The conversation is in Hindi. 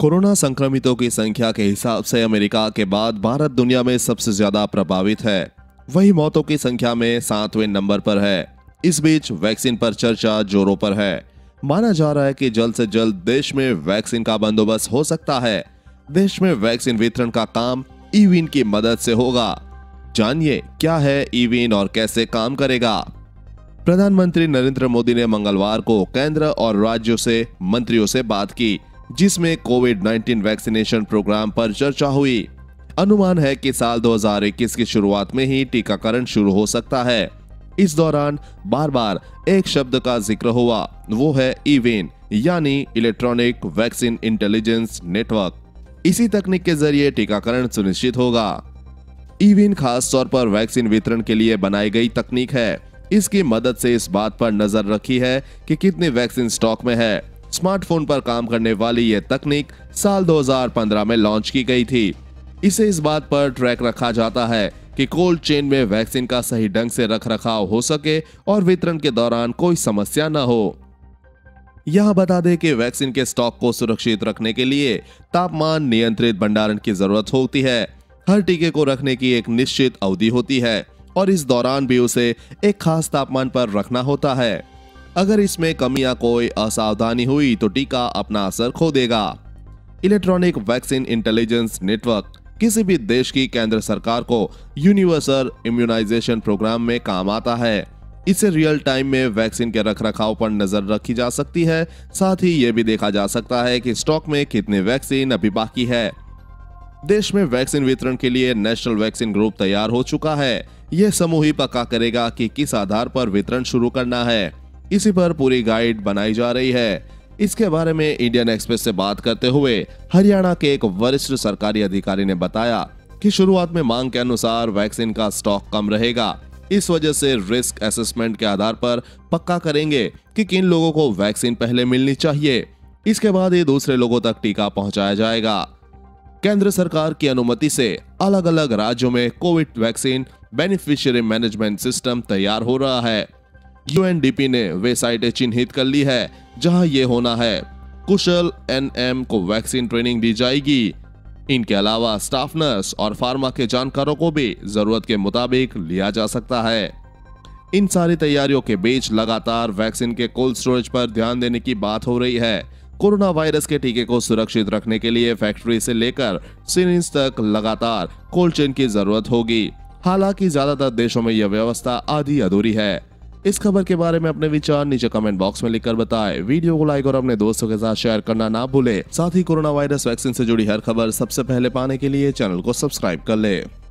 कोरोना संक्रमितों की संख्या के हिसाब से अमेरिका के बाद भारत दुनिया में सबसे ज्यादा प्रभावित है। वही मौतों की संख्या में 7वें नंबर पर है। इस बीच वैक्सीन पर चर्चा जोरों पर है। माना जा रहा है कि जल्द से जल्द देश में वैक्सीन का बंदोबस्त हो सकता है। देश में वैक्सीन वितरण का काम ई-वीन की मदद से होगा। जानिए क्या है ई-वीन और कैसे काम करेगा। प्रधानमंत्री नरेंद्र मोदी ने मंगलवार को केंद्र और राज्यों से मंत्रियों से बात की, जिसमें कोविड-19 वैक्सीनेशन प्रोग्राम पर चर्चा हुई। अनुमान है कि साल 2021 की शुरुआत में ही टीकाकरण शुरू हो सकता है। इस दौरान बार बार एक शब्द का जिक्र हुआ, वो है ई-वीन यानी इलेक्ट्रॉनिक वैक्सीन इंटेलिजेंस नेटवर्क। इसी तकनीक के जरिए टीकाकरण सुनिश्चित होगा। ई-वीन खास तौर पर वैक्सीन वितरण के लिए बनाई गई तकनीक है। इसकी मदद से इस बात पर नजर रखी है कि कितनी वैक्सीन स्टॉक में है। स्मार्टफोन पर काम करने वाली यह तकनीक साल 2015 में लॉन्च की गई थी। इसे इस बात पर ट्रैक रखा जाता है कि कोल्ड चेन में वैक्सीन का सही ढंग से रखरखाव हो सके और वितरण के दौरान कोई समस्या न हो। यहां बता दें कि वैक्सीन के स्टॉक को सुरक्षित रखने के लिए तापमान नियंत्रित भंडारण की जरूरत होती है। हर टीके को रखने की एक निश्चित अवधि होती है और इस दौरान भी उसे एक खास तापमान पर रखना होता है। अगर इसमें कमी या कोई असावधानी हुई तो टीका अपना असर खो देगा। इलेक्ट्रॉनिक वैक्सीन इंटेलिजेंस नेटवर्क किसी भी देश की केंद्र सरकार को यूनिवर्सल इम्यूनाइजेशन प्रोग्राम में काम आता है। इससे रियल टाइम में वैक्सीन के रखरखाव पर नजर रखी जा सकती है। साथ ही ये भी देखा जा सकता है कि स्टॉक में कितने वैक्सीन अभी बाकी है। देश में वैक्सीन वितरण के लिए नेशनल वैक्सीन ग्रुप तैयार हो चुका है। यह समूह ही पक्का करेगा कि किस आधार पर वितरण शुरू करना है। इसी पर पूरी गाइड बनाई जा रही है। इसके बारे में इंडियन एक्सप्रेस से बात करते हुए हरियाणा के एक वरिष्ठ सरकारी अधिकारी ने बताया कि शुरुआत में मांग के अनुसार वैक्सीन का स्टॉक कम रहेगा। इस वजह से रिस्क असेसमेंट के आधार पर पक्का करेंगे कि किन लोगों को वैक्सीन पहले मिलनी चाहिए। इसके बाद ही दूसरे लोगों तक टीका पहुंचाया जाएगा। केंद्र सरकार की अनुमति से अलग अलग राज्यों में Covid vaccine beneficiary management system तैयार हो रहा है। यूएनडीपी ने वे साइटें चिन्हित कर ली है जहां ये होना है। कुशल एनएम को वैक्सीन ट्रेनिंग दी जाएगी। इनके अलावा स्टाफ नर्स और फार्मा के जानकारों को भी जरूरत के मुताबिक लिया जा सकता है। इन सारी तैयारियों के बीच लगातार वैक्सीन के कोल्ड स्टोरेज पर ध्यान देने की बात हो रही है। कोरोना वायरस के टीके को सुरक्षित रखने के लिए फैक्ट्री से लेकर सिरिंज तक लगातार कोल्ड चेन की जरूरत होगी। हालांकि ज्यादातर देशों में यह व्यवस्था आधी अधूरी है। इस खबर के बारे में अपने विचार नीचे कमेंट बॉक्स में लिखकर बताएं। वीडियो को लाइक और अपने दोस्तों के साथ शेयर करना ना भूलें। साथ ही कोरोना वायरस वैक्सीन से जुड़ी हर खबर सबसे पहले पाने के लिए चैनल को सब्सक्राइब कर ले।